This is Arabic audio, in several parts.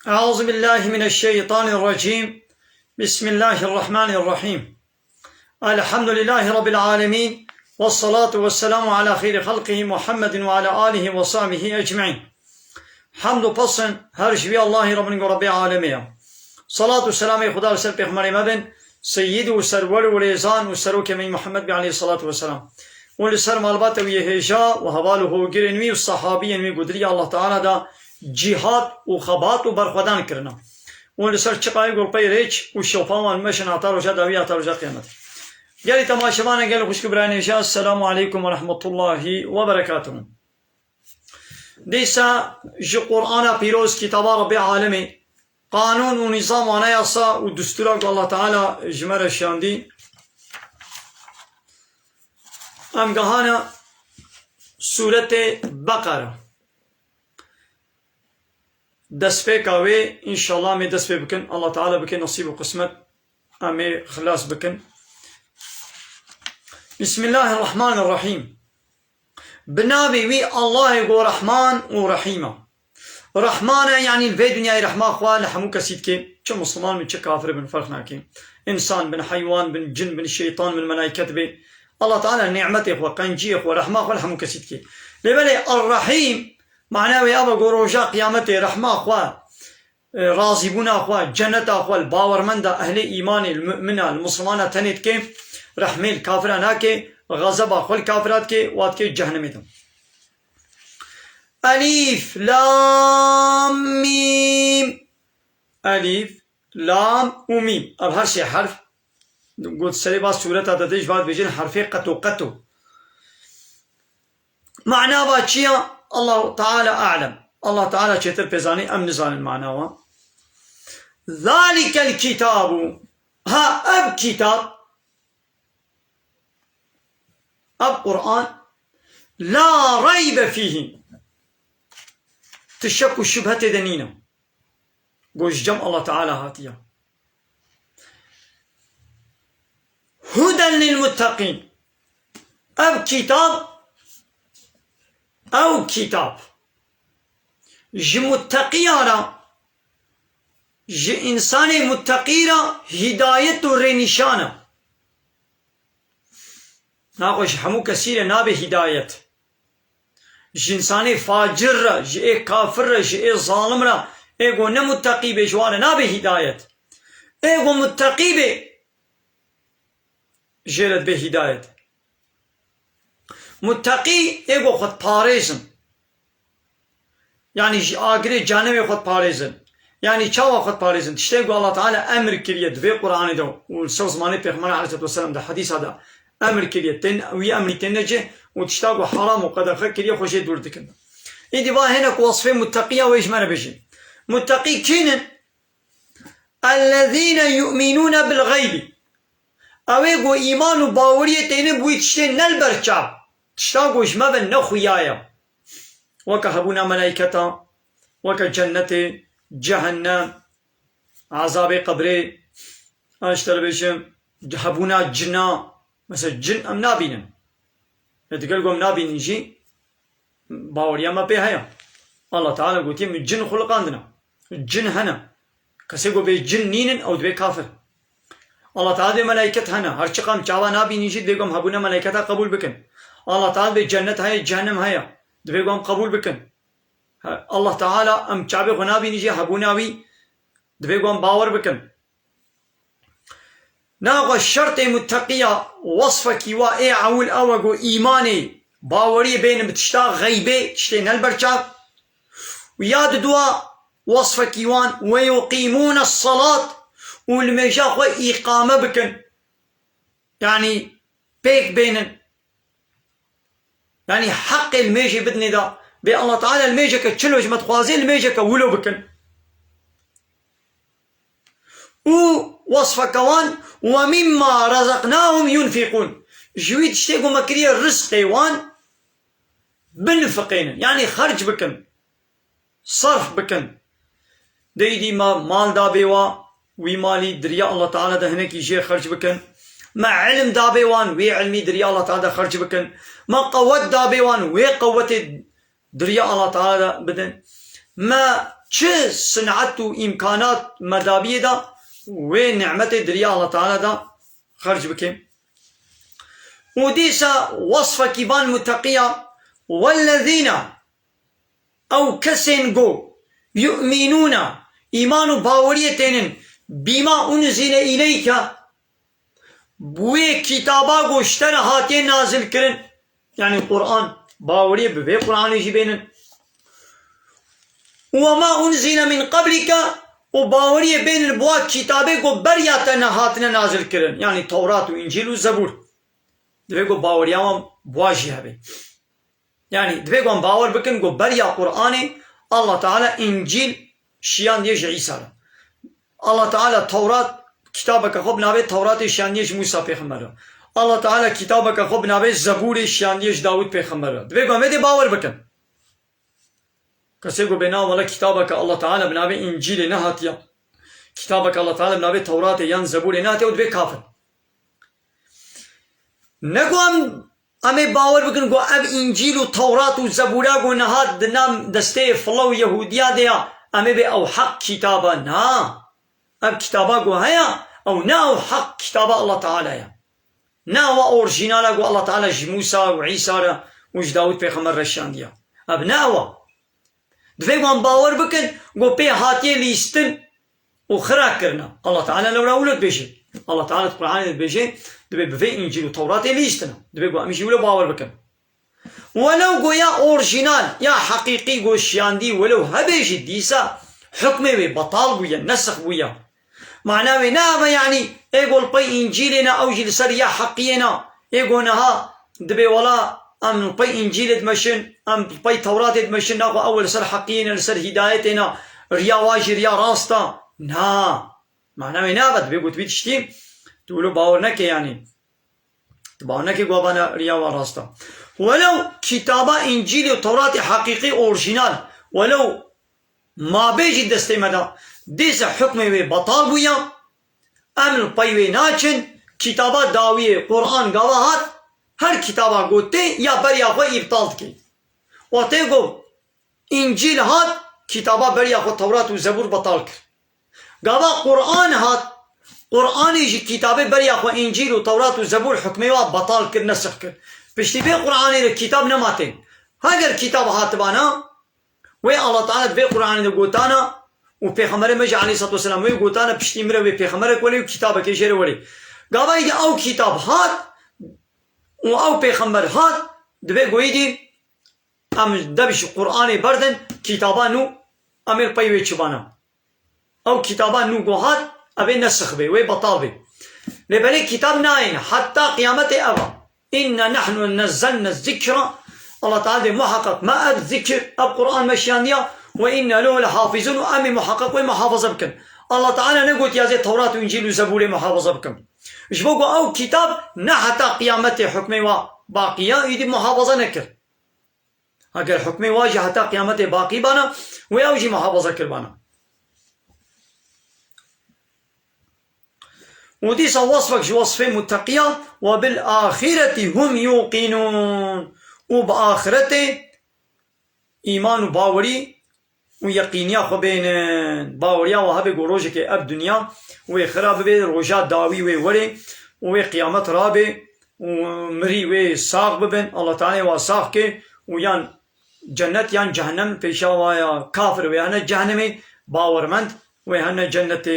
أعوذ بالله من الشيطان الرجيم. بسم الله الرحمن الرحيم. الحمد لله رب العالمين، والصلاة والسلام على خير خلقه محمد وعلى آله وصحبه أجمعين. حمد و پسن هر شبی الله رب العالمين. صلاة والسلام خدا و سر پیغمبر مبن سيد و سرور و ريزان و سروك من محمد عليه الصلاة والسلام و لسر مالبات و يهجا و حواله گرنوی و صحابی و قدری الله تعالى دا جهاد و خبات و برخودان کرنا و لسر چقای گلپای ریچ و شوفان مشن عطار و جداوی عطار و جا قیامت. گلی تماشبانه گل خوشک برانیشا. السلام عليكم ورحمة الله وبركاته. دیسا جو قرآن پیروز کتاب رب العالمین قانون و نظام آنایاسا و دستورا که الله تعالی جمر شاندی امگهانا سورت بقره دست پی کاوی انشاءالله می دست پی بکن. الله تعالی بکن نصیب و قسمت امی خلاص بکن. بسم الله الرحمن الرحیم. بنابي وي الله يقول رحمن ورحيمة. رحمن يعني الفي دنيا رحمة أخوان لحمو كسيد كي شو مسلمان من شو كافر بن فرقنا كي إنسان بن حيوان بن جن بن شيطان بن ملائكة بي الله تعالى نعمته أخوة قنجي أخوة رحمة أخوة لحمو كسيد كي لبالي الرحيم معناه أبا قروجا قيامته رحمة أخوة راضيبونا أخوة جنة أخوة الباورمندة أهل إيمان المؤمنة المسلمانة تنيت كي رحمة الكافرة ناكي غضب أخوة الكافرات كي وات كي جهنم دم. ألف لام ميم. ألف لام وميم. अब हर से हर्फ गुड सारे बात सूरत आता है इस बात बेजन हर्फे कतो कतो معنى باتشيا الله تعالى أعلم. الله تعالى شتر بزاني أم نزال المعنى ذلك الكتاب ها أب كتاب أب قرآن لا ريب فيه تشك الشبهة دنينا قوش جمع الله تعالى هاتيا هدى للمتقين. أب كتاب أو كتاب متقيانا إنسان متقيرا هداية رنشانا ناقش همو كثير نابه هداية إنسان فاجر جئ كافر جئ ظالم را ايغو نمتقي بجوان نابه هداية ايغو متقي به جلد به هداية متقي ايغو خد پاريزن يعني آگره جانب خد پاريزن يعني چاوا خد پاريزن تشتاقو الله تعالى امر كريد في قرآن دو والسو زماني پیغمبر عليه الصلاة والسلام ده حديث هذا امر كريد تن وي امر تنجه وتشتاقو حرام وقدر خير كريد خوشي دور دكن. إذا با هنا وصفه متقية وإيش مانا بيجي متقي كينن الذين يؤمنون بالغيب اويغو ايمان و باوريه تين بوي تشتي نلبرچا تشتاقوش ما بن نخويايا وكا هبونا ملائكتا وكا جنة جهنم عذاب قبري اشتر بيشم هبونا جنا مثلا جن ام نابينن يتقلقوا ام نابين نجي باوريا ما بيهايا الله تعالى قلت من الجن خلقاندنا الجن هنا كسيقو بي جن نينن او دبي كافر. الله تعالى ملائكة هنا هر چقام چاوا نابي نيجي ديگم هبونا ملائكتا قبول بكن. الله تعالى بي جنت هاي جهنم هيا دبيگم قبول بكن. الله تعالى ام چابي غنابي نيجي هبوناوي دبيگم باور بكن. ناغو الشرط متقية وصفك وا اي عول اوغو ايماني باوري بين بتشتا غيبه تشتي نلبرچا وياد دوا وصفك يوان ويقيمون الصلاة والميجا خو إقامة بكن يعني بيك بينن يعني حق الميجي بدني دا بي الله تعالى الميجا كتشلوج متخوازين الميجا كولو بكن ووصفك كوان ومما رزقناهم ينفقون جويد تشتيقوا مكرية الرزق وان بنفقين يعني خرج بكن صرف بكن ديدي ما مال دابيوا وي مالي دريا الله تعالى ده هناك يجي خرج بكن مع علم دابيوان وي علمي دريا الله تعالى خرج بكن ما قوت دابيوان وي قوت دريا الله تعالى بدن ما چه صنعت و امکانات مردابیه دا و نعمت دریا الله تعالی دا خرج بکن. و دیسا وصف کیبان متقیه والذین او کسین گو یؤمنون ایمان و باوریتینن بیما انزل الیک بوی کتابا گوشتن هاتی نازل کرن یعنی قرآن باوری به قرآن جبینن وما انزل من قبلك وباوري بين البوات كتابه کو برياتنا هاتنا نازل کرن يعني تورات وانجيل وزبور دبيگو باوريام بواجي هبه يعني دبيگو باور بكن کو بريا قرآن الله تعالى انجيل شيان ديش عيسى الله تعالى تورات كتابك خب نابه تورات شيان ديش موسى پیغمبر الله تعالى كتابك خب نابه زبور شيان ديش داود پیغمبر دبيگو مدي باور بكن کسی کو بنا والا کتابه که الله تعالی بنابه انجیل نهاتیا کتابه که الله تعالی بنابه تورات یا زبور نهاتیا و دبی کافر نگو امی باور بکن گو اب انجیل و تورات و زبورا گو نهات دنام دسته فلو یهودیا دیا امی به او حق کتابه نا اب کتابه گو هیا او نا او حق کتابه الله تعالی نا و اورجینالا گو الله تعالی جموسا و عیسی را و جداود پیغمبر رشان دیا اب نا دفعه باور بکن گو پی هاتی لیستن و خراک کرنا الله تعالی لو راولت بشه الله تعالی قرآن بشه دفعه بفه انجیل و تورات لیستن دفعه گو امیشی ولو باور بکن ولو گو یا اورجینال یا حقیقی گو شیاندی ولو هبیش دیسا حکمه وی بطال بویا نسخ بویا معناه نابا يعني ايقول بي انجيلنا اوجي لسر يا حقينا ايقونها دبي ولا ام بي انجيل دمشن ام بي تورات دمشن ناقو اول سر حقينا لسر هدايتنا ريا واجي ريا راستا نا معناه نابا دبي قلت بيتشتي تقولوا باورنك يعني باورنك قوابانا ريا وراستا ولو كتابة انجيل وتورات حقيقي اورجينال ولو ما بيجي دستي مدى دیس حکم وی بطال بویا امن پای وی ناچن کتابا داوی قرآن گواهات هر کتابا گوته یا بریا خو ابطال کی و ته گو انجیل هات کتابا بریا خو تورات و زبور بطال کر گوا قرآن هات قرآنی جی کتابه بریا خو انجیل و تورات و زبور حکمی و بطال کر نسخ کر پشتی به قرآنی کتاب نماتن اگر کتاب هات بانا و الله تعالی به قرآنی گوتانا و پیغمبر مجه علیه الصلاة والسلام وی گوتانا پشتی مره وی پیغمبر کولی و کتاب که شیر ولی گاوی او کتاب هات و او پیغمبر هات دبی گویدی ام دبش قرآن بردن کتابا نو امیر پای وی چبانا او کتابا نو گو هات ابی نسخ بی وی بطال بی لبلی کتاب ناین حتی قیامت اوا إنا نحن نزلنا الذكر الله تعالى محقق ما الذكر القرآن مشيانيا وإنا له لحافظون وأمي محقق ومحافظة بكم الله تعالى نقول يا زي التوراة وإنجيل وزبور محافظة بكم إيش بقوا أو كتاب نحت قيامته حكمي وباقية يدي محافظة نكر أجر حكمي واجه حتى قيامته باقي بانا ويوجي محافظة كربانا ودي وصفك وصفه متقية وبالآخرة هم يوقنون وبآخرته إيمان وباوري ويقينيا خبين باوريا وهبه گروجه که اب دنیا و خراب به روجا داوی و وره و قیامت رابه و مری و ساق ببن الله تعالی و ساق که و یان جنت یان جهنم پیشا و یا کافر و یان جهنم باورمند و یان جنت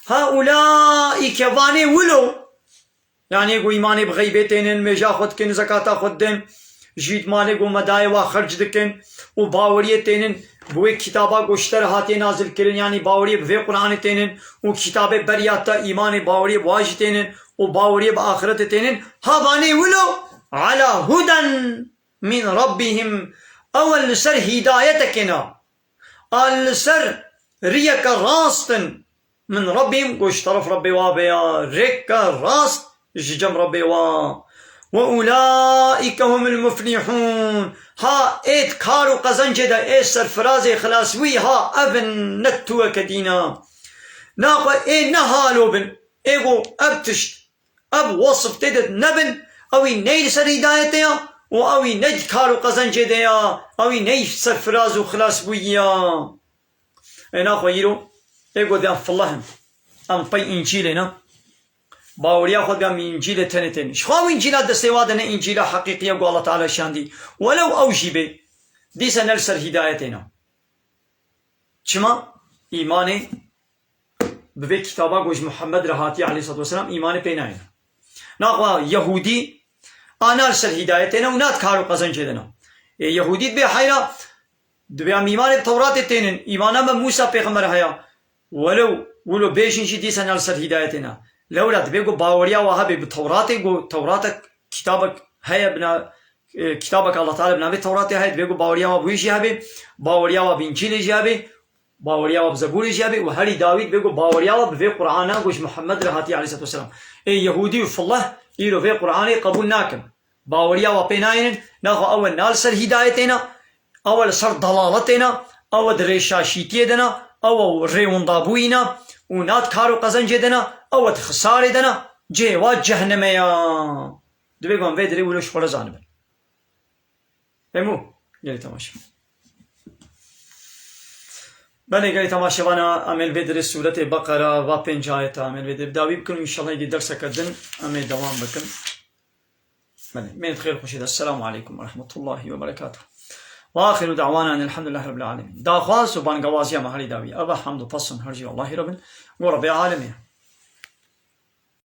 هؤلاء كواني ولو يعني يقول إيماني بغيبتين المجا خد كن زكاة خدن جيد مالي قو مداي وخرج دكن وباوريتين بوي كتابا قشتر هاتي نازل كرن يعني باوري بفي قرآن تينن وكتاب برياتا إيماني باوري بواج تينن وباوري بآخرت تينن هاباني ولو على هدى من ربهم أول سر هدايتكنا السر ريك راستن من ربهم قش طرف ربي وابيا ريك راست جم ربي وأولئك هم المفلحون ها ايت كارو قزنجدا اي سرفرازي خلاصوي ها ابن نتوى كدينا ناقا اي نهالو بن ايغو ابتشت اب وصف تدد نبن او نيل سر هدايتيا وأوي نج كارو قزن جديا أوي نج سفراز وخلاص بويا انا خويرو ايغو دام فالله ام باي انجيلنا باوريا خود بام انجيل تنتن شخو انجيل د سواد نه انجيل حقيقيه قال الله تعالى شاندي ولو اوجب دي سنل سر هدايتنا چما ایمان به کتابا گوش محمد رهاتی علیه الصلاه والسلام ایمان پیناین ناقوا یهودی آنال سر هدایتنا ونات کارو قزن جدنا یهودی به حیرا دبیام ایمان تورات تینن ایمانا ما موسى پیغمبر هيا ولو بيشين شي دي سنال سر هدايتنا لولا دبيغو باوريا وهابي بتورات جو توراتك كتابك هيا بنا كتابك الله تعالى بنا بتورات هيا دبيغو باوريا وبويش هابي باوريا وبإنجيل هابي باوريا وبزبور هابي وهري داوود بيغو باوريا وبفي قرآن غوش محمد رهاتي عليه الصلاة والسلام اي يهودي وفالله يرو في قرآن قبول ناكم باوريا وبيناين ناخو اول نال سر هدايتنا اول سر ضلالتنا او دريشاشيتيدنا او ريوندابوينا ونات كارو قزن جدنا او خساره دنا جوا جهنم يا دبيغون فيدري ولو شخول زانب فهمو يلي تماشا بله قال تماشا وانا عمل بدر سورة بقرة و 5 آيات عمل بدر داوي بكم ان شاء الله يدي درس كردن عمل دوام بكم بله من خير خوشيد السلام عليكم ورحمة الله وبركاته وآخر دعوانا أن الحمد لله رب العالمين دا خواص وبان قوازيا محلي داوي أبا حمد وبصن هرجي الله رب ورب العالمين